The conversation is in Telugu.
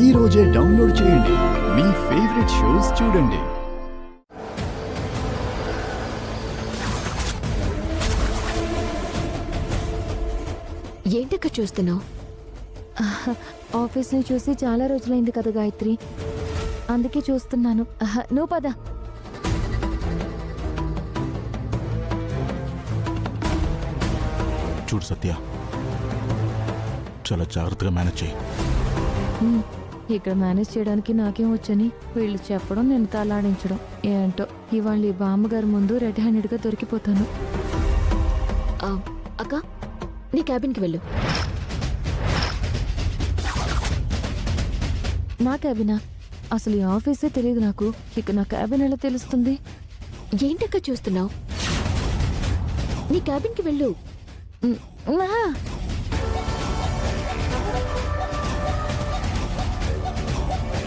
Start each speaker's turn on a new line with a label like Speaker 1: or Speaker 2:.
Speaker 1: ఈ రోజే డౌన్లోడ్ చేయండి. మీ ఫేవరెట్ షోస్ చూడండి.
Speaker 2: ఏంటక్క చూస్తున్నావు?
Speaker 3: ఆఫీస్ని చూసి చాలా రోజులైంది కదా గాయత్రి, అందుకే చూస్తున్నాను. నువ్వు పద.
Speaker 4: చూడు సత్య, చాలా జాగ్రత్తగా మేనేజ్ చేయి.
Speaker 3: ఇక్కడ మేనేజ్ చేయడానికి నాకేం వచ్చని వీళ్ళు చెప్పడం, నేను తలాడించడం. ఏంటో ఇవాళ ఈ బామ్మగారి ముందు రెడ్ హ్యాండెడ్గా దొరికిపోతాను.
Speaker 2: అక్క, నీ క్యాబిన్కి వెళ్ళు.
Speaker 3: నా క్యాబినా? అసలు ఈ ఆఫీసే తెలియదు నాకు. ఇక నా క్యాబిన్ ఎలా తెలుస్తుంది?
Speaker 2: ఏంటక్క చూస్తున్నావు? నీ క్యాబిన్కి వెళ్ళు.
Speaker 3: నా